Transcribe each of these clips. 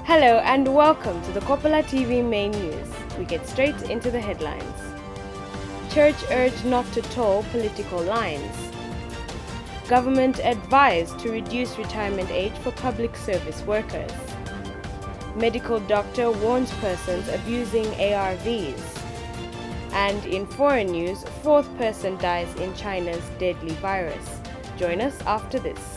Hello and welcome to the Kopala TV main news. We get straight into the headlines. Church urged not to toll political lines. Government advised to reduce retirement age for public service workers. Medical doctor warns persons abusing ARVs. And in foreign news, fourth person dies in China's deadly virus. Join us after this.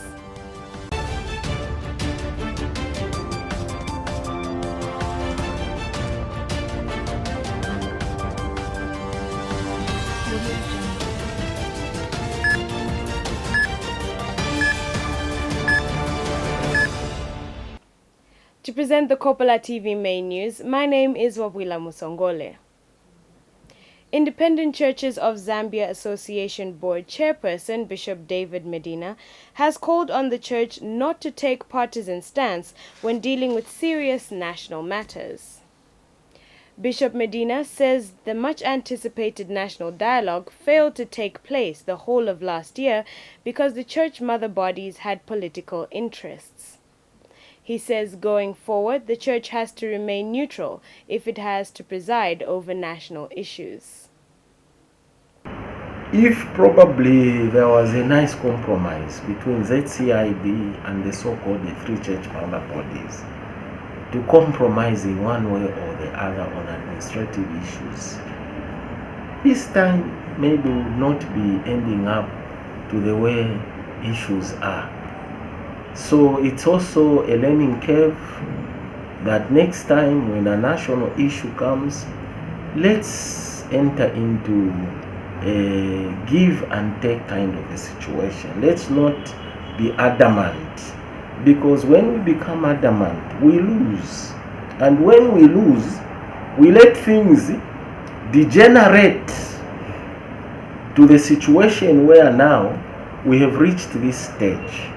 To present the Kopala TV main news, my name is Wabwila Musongole. Independent Churches of Zambia Association Board Chairperson Bishop David Medina has called on the church not to take partisan stance when dealing with serious national matters. Bishop Medina says the much-anticipated national dialogue failed to take place the whole of last year because the church mother bodies had political interests. He says going forward, the church has to remain neutral if it has to preside over national issues. If probably there was a nice compromise between ZCIB and the so-called three church mother bodies to compromise in one way or the other on administrative issues, this time maybe would not be ending up to the way issues are. So it's also a learning curve that next time when a national issue comes, let's enter into a give and take kind of a situation. Let's not be adamant, because when we become adamant, we lose. And when we lose, we let things degenerate to the situation where now we have reached this stage.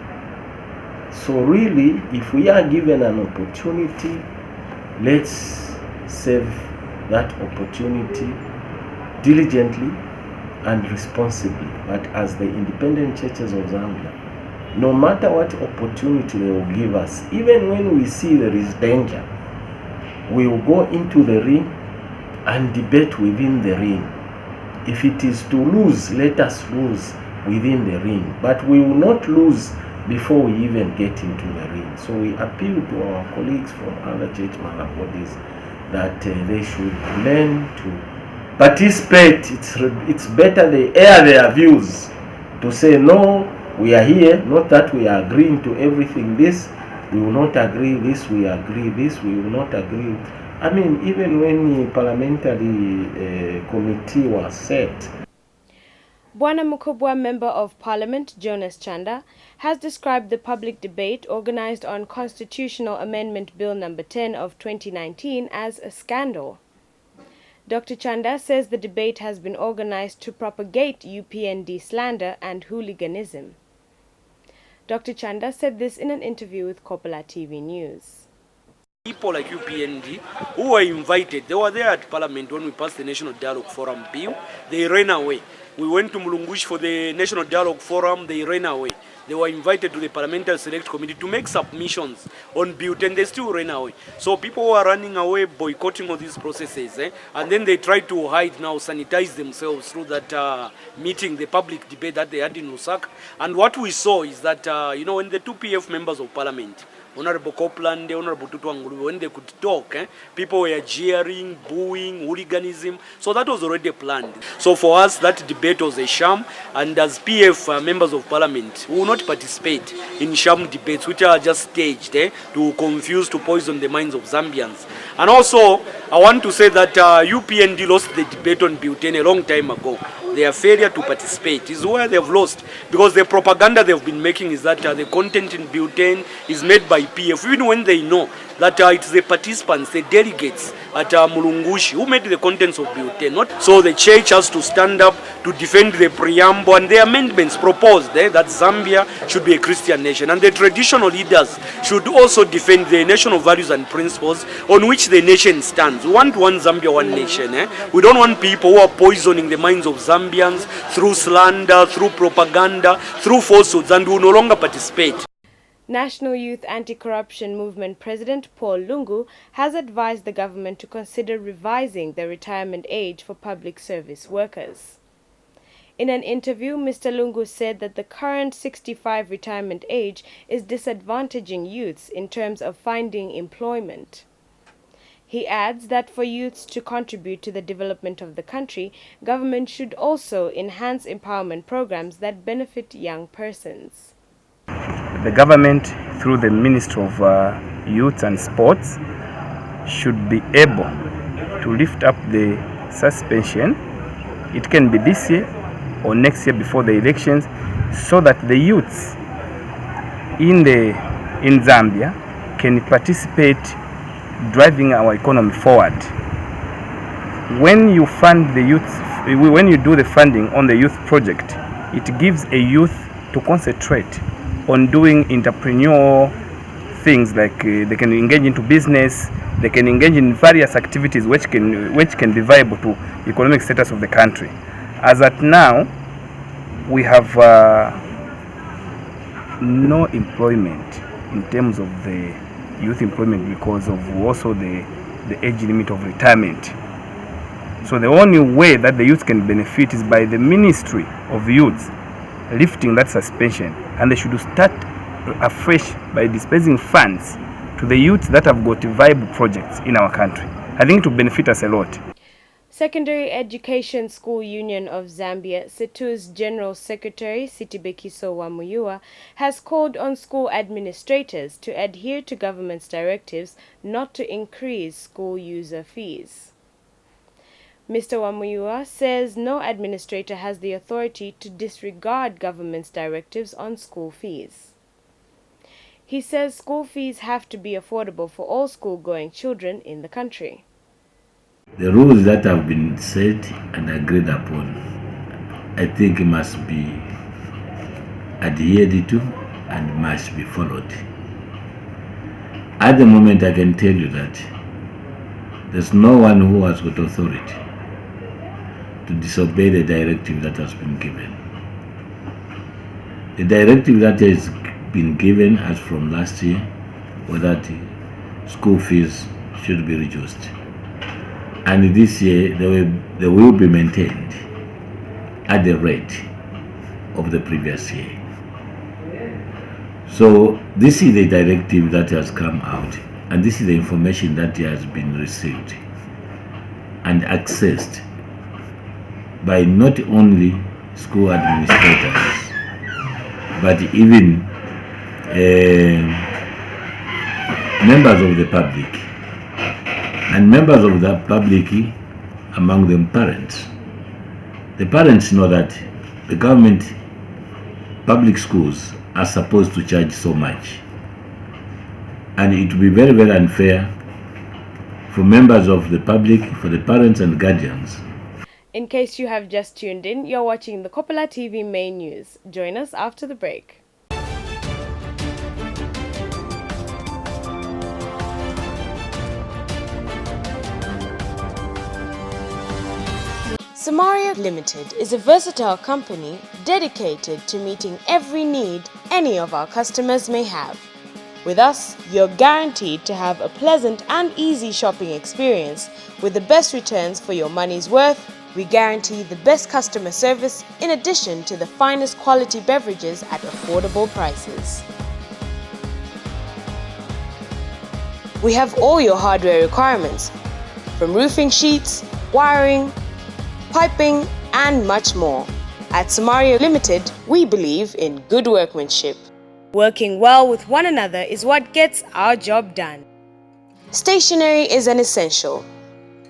So really, if we are given an opportunity, let's save that opportunity diligently and responsibly. But as the independent churches of Zambia, no matter what opportunity they will give us, even when we see there is danger, we will go into the ring and debate within the ring. If it is to lose, let us lose within the ring. But we will not lose before we even get into the ring. So we appeal to our colleagues from other church mother bodies that they should learn to participate. It's better they air their views to say, no, we are here, not that we are agreeing to everything this, we will not agree this, we agree this, we will not agree. I mean, even when the parliamentary committee was set, Bwana Mukubwa Member of Parliament Jonas Chanda has described the public debate organized on Constitutional Amendment Bill No. 10 of 2019 as a scandal. Dr. Chanda says the debate has been organized to propagate UPND slander and hooliganism. Dr. Chanda said this in an interview with Kopala TV News. People like UPND who were invited, they were there at Parliament when we passed the National Dialogue Forum bill. They ran away. We went to Mulungushi for the National Dialogue Forum, they ran away. They were invited to the Parliamentary Select Committee to make submissions on Bill 10, they still ran away. So people were running away, boycotting all these processes, and then they tried to hide now, sanitize themselves through that meeting, the public debate that they had in Lusaka. And what we saw is that, when the two PF members of Parliament, Honorable Kopala and Honorable Tutuangulu, when they could talk, people were jeering, booing, hooliganism. So that was already planned. So for us, that debate was a sham. And as PF members of Parliament, we will not participate in sham debates, which are just staged to confuse, to poison the minds of Zambians. And also, I want to say that UPND lost the debate on Bill 10 a long time ago. Their failure to participate is where they've lost, because the propaganda they've been making is that the content in Bill 10 is made by PF, even when they know that it's the participants, the delegates at Mulungushi who made the contents of Bill 10. So the church has to stand up to defend the preamble and the amendments proposed that Zambia should be a Christian nation. And the traditional leaders should also defend the national values and principles on which the nation stands. We want one Zambia, one nation. We don't want people who are poisoning the minds of Zambians through slander, through propaganda, through falsehoods, and we will no longer participate. National Youth Anti-Corruption Movement President Paul Lungu has advised the government to consider revising the retirement age for public service workers. In an interview, Mr. Lungu said that the current 65 retirement age is disadvantaging youths in terms of finding employment. He adds that for youths to contribute to the development of the country, government should also enhance empowerment programs that benefit young persons. The government, through the Ministry of Youth and Sports, should be able to lift up the suspension. It can be this year or next year before the elections, so that the youths in Zambia can participate driving our economy forward. When you fund the youth, when you do the funding on the youth project, it gives a youth to concentrate on doing entrepreneurial things, like they can engage into business, they can engage in various activities which can be viable to economic status of the country. As at now, we have no employment in terms of the youth employment because of also the age limit of retirement. So the only way that the youth can benefit is by the Ministry of Youth lifting that suspension, and they should start afresh by dispensing funds to the youth that have got viable projects in our country. I think it will benefit us a lot. Secondary Education School Union of Zambia, SETU's General Secretary Sitibekiso Wamuyua, has called on school administrators to adhere to government's directives not to increase school user fees. Mr. Wamuyua says no administrator has the authority to disregard government's directives on school fees. He says school fees have to be affordable for all school-going children in the country. The rules that have been set and agreed upon, I think must be adhered to and must be followed. At the moment, I can tell you that there's no one who has got authority to disobey the directive that has been given. The directive that has been given as from last year was that school fees should be reduced. And this year, they will be maintained at the rate of the previous year. So this is the directive that has come out, and this is the information that has been received and accessed by not only school administrators, but even members of the public. And members of the public, among them parents. The parents know that the government public schools are supposed to charge so much. And it will be very, very unfair for members of the public, for the parents and guardians. In case you have just tuned in, you're watching the Kopala TV main news. Join us after the break. Samaria Limited is a versatile company dedicated to meeting every need any of our customers may have. With us, you're guaranteed to have a pleasant and easy shopping experience with the best returns for your money's worth. We guarantee the best customer service in addition to the finest quality beverages at affordable prices. We have all your hardware requirements, from roofing sheets, wiring, piping, and much more. At Samaria Limited, we believe in good workmanship. Working well with one another is what gets our job done. Stationery is an essential.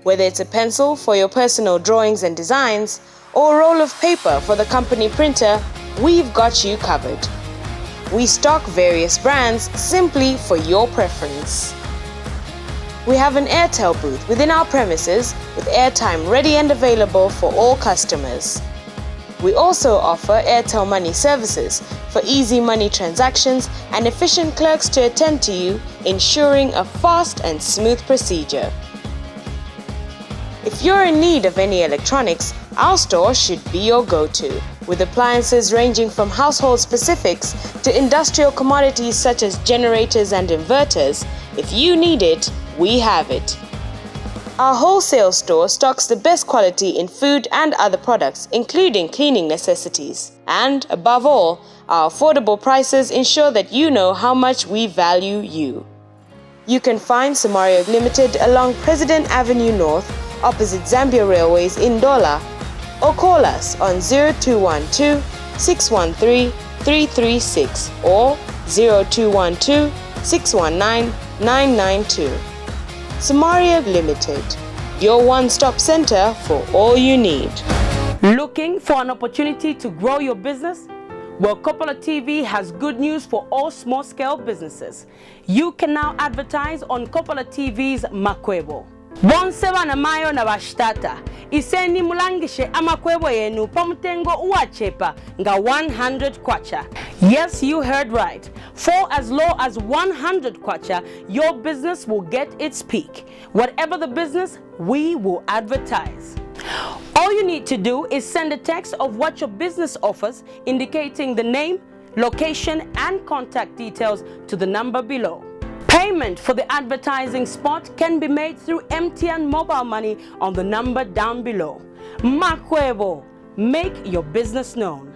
Whether it's a pencil for your personal drawings and designs, or a roll of paper for the company printer, we've got you covered. We stock various brands simply for your preference. We have an Airtel booth within our premises with airtime ready and available for all customers. We also offer Airtel Money services for easy money transactions and efficient clerks to attend to you, ensuring a fast and smooth procedure. If you're in need of any electronics, our store should be your go-to. with appliances ranging from household specifics to industrial commodities such as generators and inverters. If you need it, we have it. Our wholesale store stocks the best quality in food and other products, including cleaning necessities. And above all, our affordable prices ensure that you know how much we value you. You can find Samario Limited along President Avenue North, opposite Zambia Railways in Dola, or call us on 0212 613 336 or 0212 619 992. Samaria Limited, your one-stop center for all you need. Looking for an opportunity to grow your business? Well, Kopala TV has good news for all small-scale businesses. You can now advertise on Kopala TV's Makwebo. Bonseba na mayo na bashtata. Iseni mulangishe amakwebo yenu pamutengo uachepa nga 100 kwacha. Yes, you heard right. For as low as 100 kwacha, your business will get its peak. Whatever the business, we will advertise. All you need to do is send a text of what your business offers, indicating the name, location, and contact details to the number below. Payment for the advertising spot can be made through MTN mobile money on the number down below. Makwebo, make your business known.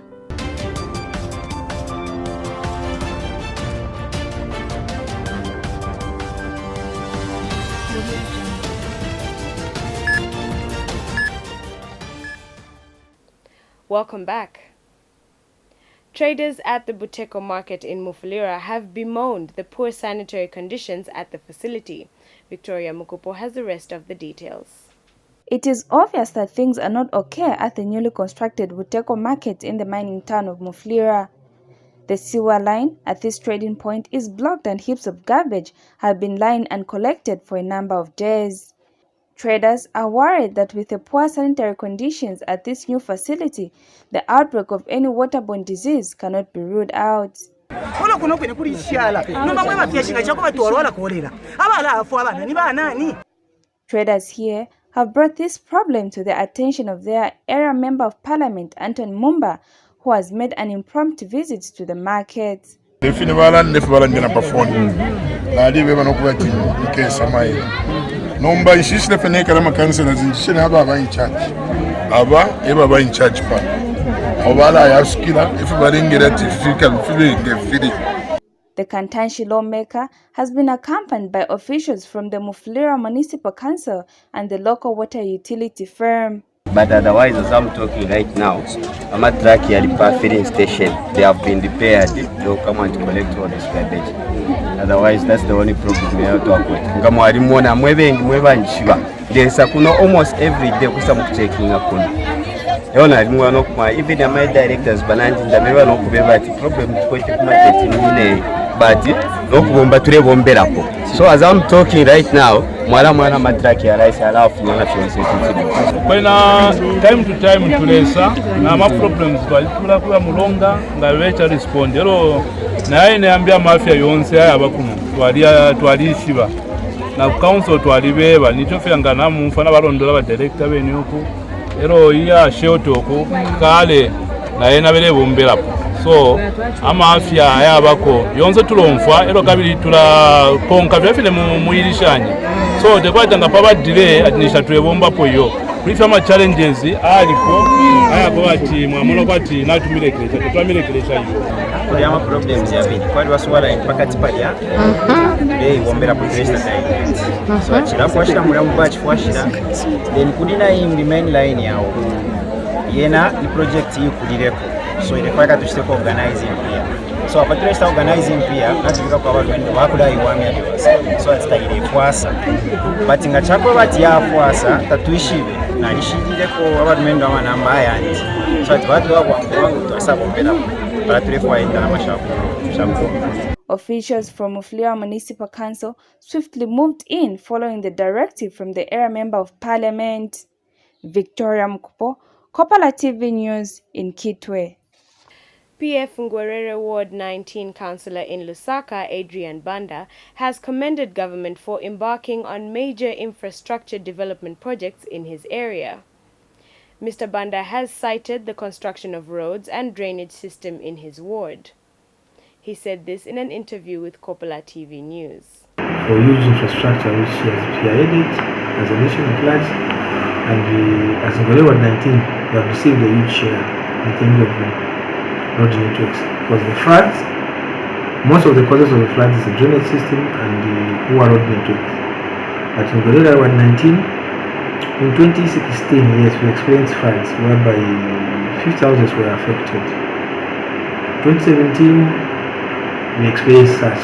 Welcome back. Traders at the Buteko market in Mufulira have bemoaned the poor sanitary conditions at the facility. Victoria Mukupo has the rest of the details. It is obvious that things are not okay at the newly constructed Buteko market in the mining town of Mufulira. The sewer line at this trading point is blocked and heaps of garbage have been lying uncollected for a number of days. Traders are worried that with the poor sanitary conditions at this new facility, the outbreak of any waterborne disease cannot be ruled out. Traders here have brought this problem to the attention of their area member of parliament, Anton Mumba, who has made an impromptu visit to the market. Nomba insiste fene kama councillors insiste aba in charge. Aba in charge pa. Obala ya skila everybody get difficult feeling get. The Kantanshi lawmaker has been accompanied by officials from the Mufulira Municipal Council and the local water utility firm. But otherwise, as I'm talking right now, I'm at Trakia filling station. They have been repaired. They'll come and collect all this garbage. Otherwise, that's the only problem we have to work with. There's almost every day we're checking up on. Even my directors, problem but so as I'm talking right now, mwana madraki arise alafu mwana fiance. When time to time tulesa na ma problems balikula kwa mulonga nga wecha respond ero naye neambia mafia yonse aya bakuno twalishiba na council twalibeba nichofyanga namu mfana balondola ba director bene yoko ero iya shotoko kale naye nabele bombelapo. So amafia ayabako yonse tulomfwa ero kabiri tula konka byafile muirishanye. So tekwatanga paba delay atinisha twebomba poyo kulifama challenges aliko ayako ati mwamono kwati natumire kilecha twamire kilecha yo kuli ama problems yabiri kwali waswala impakati palya dey bombera protesta direct. So achira kwashira mulamu bachifwashira then kudina imbi main line yawo yena i project yikulireko. So ilifaka tushiteko organizing pia. So apatresta organizing pia natubika kwa watu wende wakula iwamia diwasa. So atitagirifuasa but ngachako bati yafuasa tatuishibe na lishidileko watu wende wa namba haya anti. So ati watu wangu tuwasabu mpela para tulifuwa enda na mashabu. Officials from Mufulira Municipal Council swiftly moved in following the directive from the area member of parliament. Victoria Mukupo, Kopala TV News in Kitwe. PF Ngwerere Ward 19 Councillor in Lusaka, Adrian Banda, has commended government for embarking on major infrastructure development projects in his area. Mr. Banda has cited the construction of roads and drainage system in his ward. He said this in an interview with Kopala TV News. For huge infrastructure which has spearheaded as a nation at large, and as in Ward 19, we have received a huge share in terms of road networks. Because the floods, most of the causes of the floods is the drainage system and the poor road networks. But in Ward 19, in 2016, yes, we experienced floods whereby 50 houses were affected. 2017, we experienced such,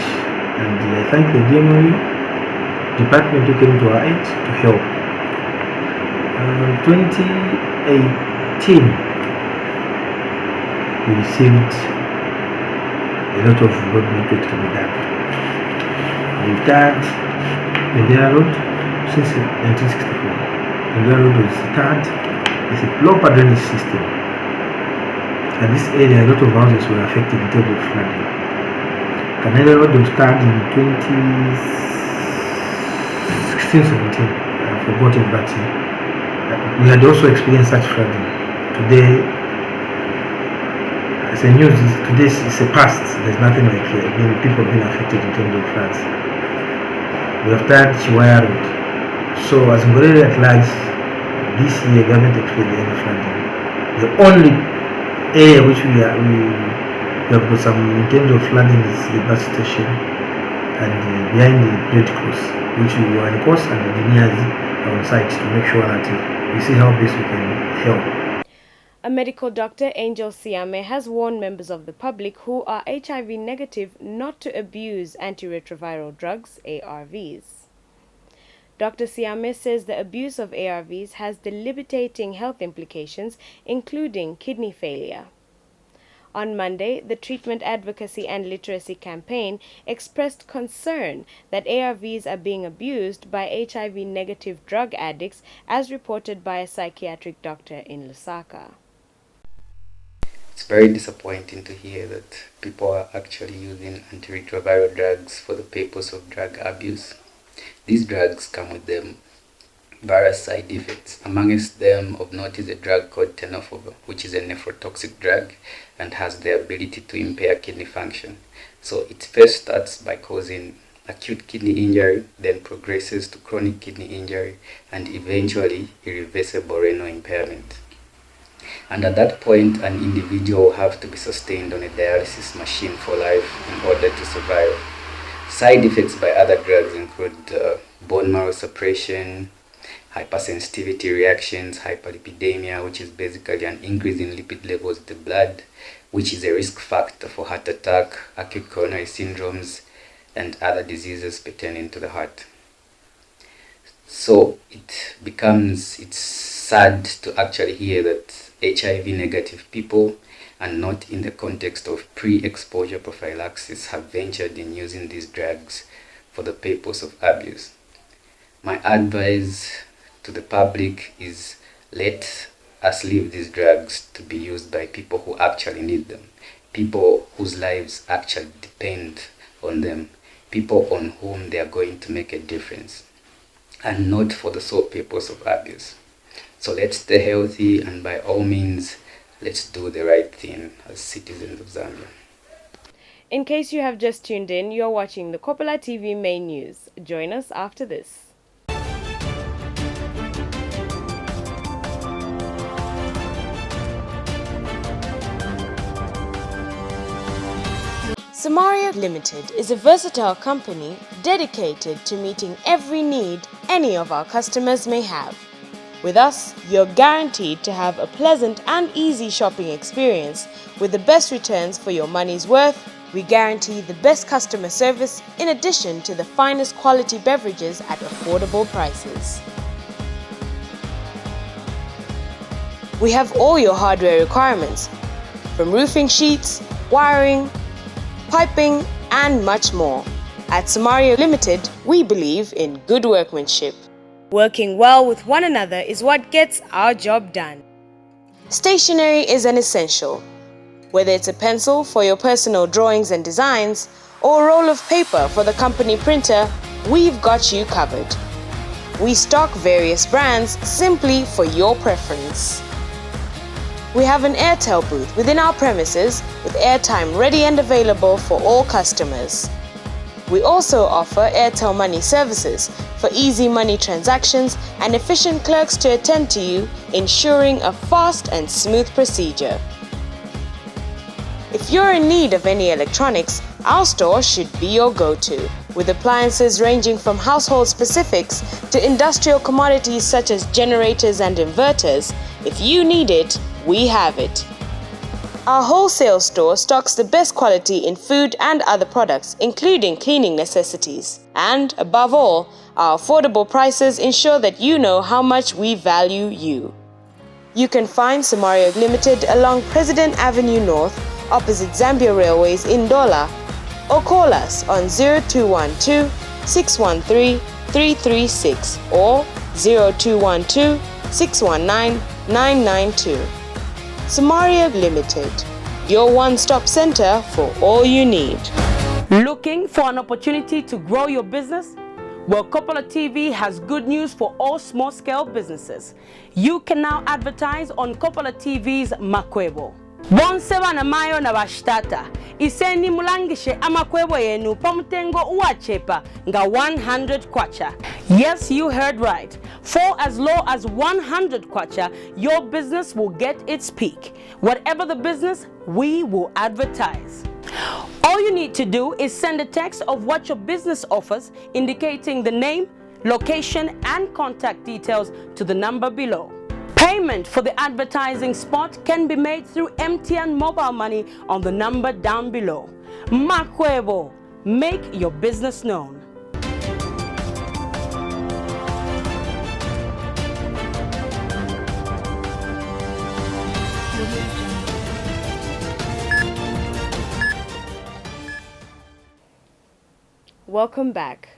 and I thank the DMO department who came to our aid to help. 2018, we received a lot of road networks to be done. We started Bendera Road since 1964. Bendera Road was started with a proper drainage system. And this area, a lot of houses were affected in terms of flooding. Canada Road was started in 2016-17. I've forgotten, but we had also experienced such flooding. Today, as a news, today is a past. There's nothing like people have been affected in terms of floods. We have started Chiwaya Road. So as Ngorere at large, this year government experienced any flooding. The only area which we have got some in terms of flooding is the bus station and behind the Red Cross, which we are on course and engineers on site to make sure that we see how best we can help. A medical doctor, Angel Siame, has warned members of the public who are HIV negative not to abuse antiretroviral drugs, ARVs. Dr. Siame says the abuse of ARVs has debilitating health implications, including kidney failure. On Monday, the Treatment Advocacy and Literacy Campaign expressed concern that ARVs are being abused by HIV-negative drug addicts, as reported by a psychiatric doctor in Lusaka. It's very disappointing to hear that people are actually using antiretroviral drugs for the purpose of drug abuse. These drugs come with them various side effects. Amongst them of note is a drug called tenofovir, which is a nephrotoxic drug and has the ability to impair kidney function. So it first starts by causing acute kidney injury, then progresses to chronic kidney injury, and eventually irreversible renal impairment. And at that point, an individual will have to be sustained on a dialysis machine for life in order to survive. Side effects by other drugs include bone marrow suppression, hypersensitivity reactions, hyperlipidemia, which is basically an increase in lipid levels in the blood, which is a risk factor for heart attack, acute coronary syndromes, and other diseases pertaining to the heart. So it's sad to actually hear that HIV negative people, and not in the context of pre-exposure prophylaxis, have ventured in using these drugs for the purpose of abuse. My advice to the public is let us leave these drugs to be used by people who actually need them, people whose lives actually depend on them, people on whom they are going to make a difference, and not for the sole purpose of abuse. So let's stay healthy, and by all means, let's do the right thing as citizens of Zambia. In case you have just tuned in, you're watching the Kopala TV main news. Join us after this. Samaria Limited is a versatile company dedicated to meeting every need any of our customers may have. With us, you're guaranteed to have a pleasant and easy shopping experience with the best returns for your money's worth. We guarantee the best customer service in addition to the finest quality beverages at affordable prices. We have all your hardware requirements, from roofing sheets, wiring, piping, and much more. At Samaria Limited, we believe in good workmanship. Working well with one another is what gets our job done. Stationery is an essential. Whether it's a pencil for your personal drawings and designs, or a roll of paper for the company printer, we've got you covered. We stock various brands simply for your preference. We have an Airtel booth within our premises with airtime ready and available for all customers. We also offer Airtel Money services for easy money transactions and efficient clerks to attend to you, ensuring a fast and smooth procedure. If you're in need of any electronics, our store should be your go-to, with appliances ranging from household specifics to industrial commodities such as generators and inverters. If you need it, we have it. Our wholesale store stocks the best quality in food and other products, including cleaning necessities. And, above all, our affordable prices ensure that you know how much we value you. You can find Samario Limited along President Avenue North, opposite Zambia Railways in Dola, or call us on 0212 613 336 or 0212 619 992. Samaria Limited, your one-stop center for all you need. Looking for an opportunity to grow your business? Well, Kopala TV has good news for all small-scale businesses. You can now advertise on Kopala TV's Makwebo. Bonseba na mayo na bashtata. Iseni mulangishe amakwebo yenu pamutengo uachepa nga 100 kwacha. Yes, you heard right. For as low as 100 kwacha, your business will get its peak. Whatever the business, we will advertise. All you need to do is send a text of what your business offers, indicating the name, location, and contact details to the number below. Payment for the advertising spot can be made through MTN mobile money on the number down below. Makwebo, make your business known. Welcome back.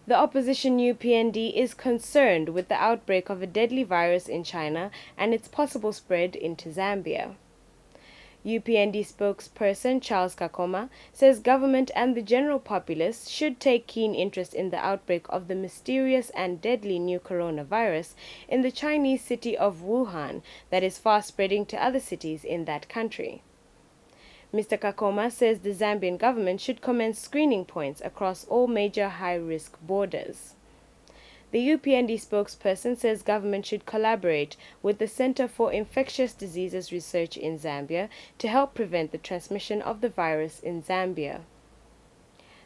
The opposition UPND is concerned with the outbreak of a deadly virus in China and its possible spread into Zambia. UPND spokesperson Charles Kakoma says government and the general populace should take keen interest in the outbreak of the mysterious and deadly new coronavirus in the Chinese city of Wuhan that is fast spreading to other cities in that country. Mr. Kakoma says the Zambian government should commence screening points across all major high-risk borders. The UPND spokesperson says government should collaborate with the Center for Infectious Diseases Research in Zambia to help prevent the transmission of the virus in Zambia.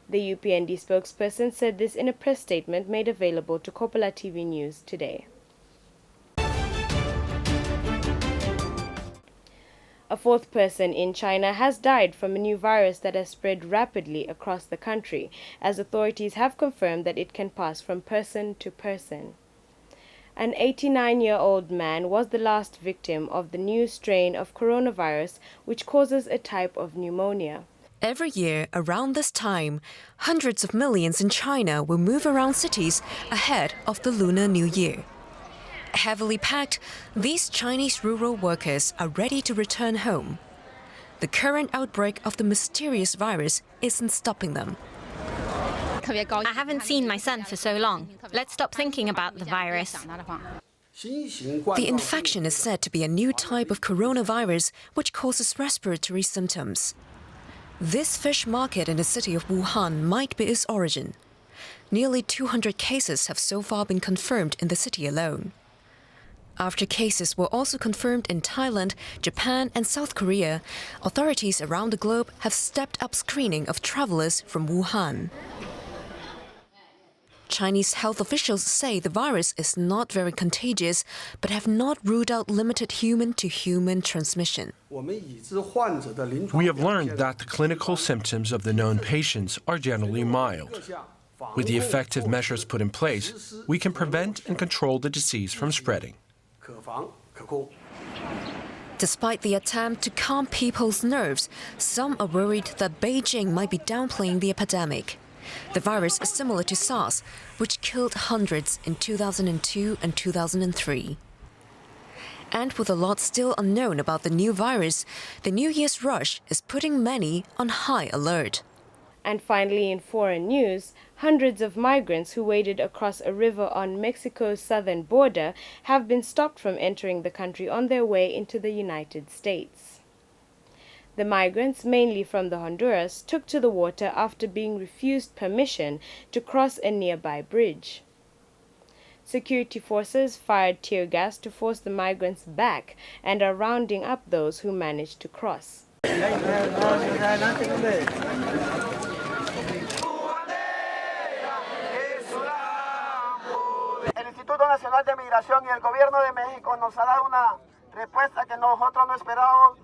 The UPND spokesperson said this in a press statement made available to Kopala TV News today. A fourth person in China has died from a new virus that has spread rapidly across the country, as authorities have confirmed that it can pass from person to person. An 89-year-old man was the last victim of the new strain of coronavirus, which causes a type of pneumonia. Every year, around this time, hundreds of millions in China will move around cities ahead of the Lunar New Year. Heavily packed, these Chinese rural workers are ready to return home. The current outbreak of the mysterious virus isn't stopping them. I haven't seen my son for so long. Let's stop thinking about the virus. The infection is said to be a new type of coronavirus which causes respiratory symptoms. This fish market in the city of Wuhan might be its origin. Nearly 200 cases have so far been confirmed in the city alone. After cases were also confirmed in Thailand, Japan, and South Korea, authorities around the globe have stepped up screening of travelers from Wuhan. Chinese health officials say the virus is not very contagious, but have not ruled out limited human-to-human transmission. We have learned that the clinical symptoms of the known patients are generally mild. With the effective measures put in place, we can prevent and control the disease from spreading. Despite the attempt to calm people's nerves, some are worried that Beijing might be downplaying the epidemic. The virus is similar to SARS, which killed hundreds in 2002 and 2003. And with a lot still unknown about the new virus, the New Year's rush is putting many on high alert. And finally, in foreign news, hundreds of migrants who waded across a river on Mexico's southern border have been stopped from entering the country on their way into the United States. The migrants, mainly from the Honduras, took to the water after being refused permission to cross a nearby bridge. Security forces fired tear gas to force the migrants back and are rounding up those who managed to cross. El Instituto Nacional de Migración y el Gobierno de México nos ha dado una respuesta que nosotros no esperábamos.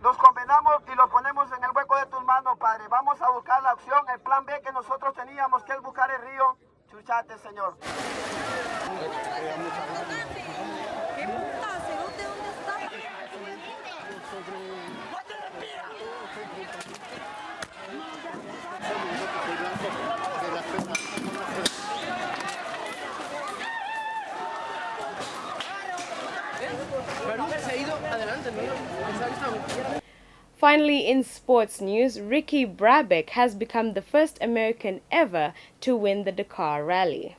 Nos convenamos y lo ponemos en el hueco de tus manos, Padre. Vamos a buscar la opción, el plan B que nosotros teníamos, que es buscar el río Chuchate, Señor. Finally, in sports news, Ricky Brabec has become the first American ever to win the Dakar Rally.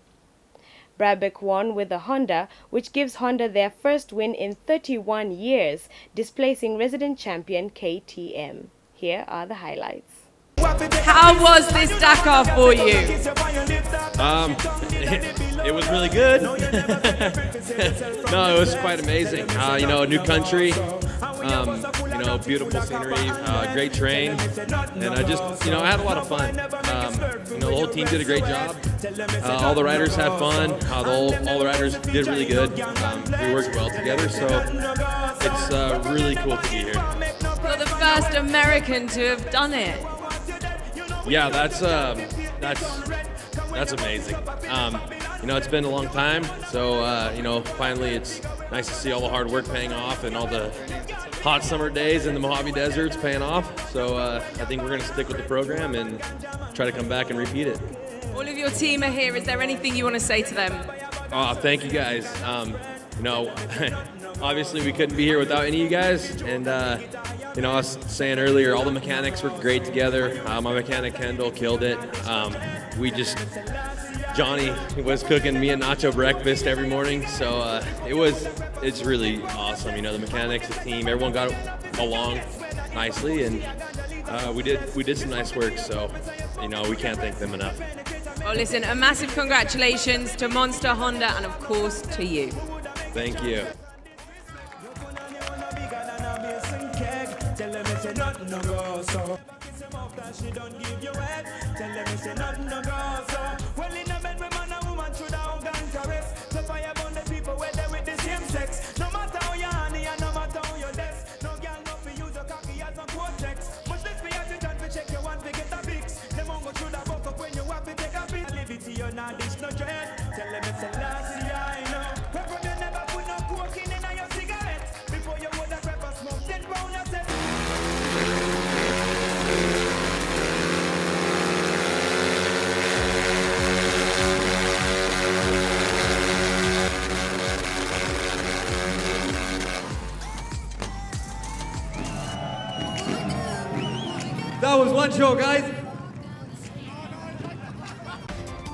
Brabec won with a Honda, which gives Honda their first win in 31 years, displacing resident champion KTM. Here are the highlights. How was this Dakar for you? It was really good. No, it was quite amazing. You know, a new country, you know, beautiful scenery, great train, and I just, you know, I had a lot of fun. You know, the whole team did a great job. All the riders had fun. All the riders did really good. We worked well together, so it's really cool to be here. You're the first American to have done it. Yeah, that's amazing. You know, it's been a long time, so you know, finally it's nice to see all the hard work paying off and all the hot summer days in the Mojave Desert's paying off. So I think we're going to stick with the program and try to come back and repeat it. All of your team are here. Is there anything you want to say to them? Thank you guys. You know, obviously we couldn't be here without any of you guys, and you know, I was saying earlier, all the mechanics were great together. My mechanic Kendall killed it. Johnny was cooking me and Nacho breakfast every morning, so it's really awesome. You know, the mechanics, the team, everyone got along nicely, and we did some nice work. So, you know, we can't thank them enough. Well, listen, a massive congratulations to Monster Honda and, of course, to you. Thank you. That was one show, guys.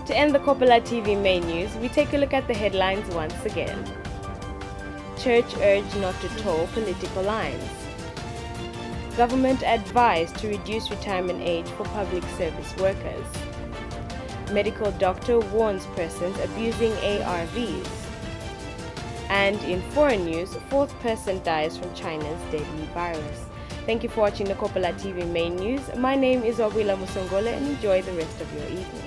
To end the Kopala TV main news, we take a look at the headlines once again. Church urged not to toe political lines. Government advised to reduce retirement age for public service workers. Medical doctor warns persons abusing ARVs. And in foreign news, fourth person dies from China's deadly virus. Thank you for watching the Kopala TV main news. My name is Wabila Musongole, and enjoy the rest of your evening.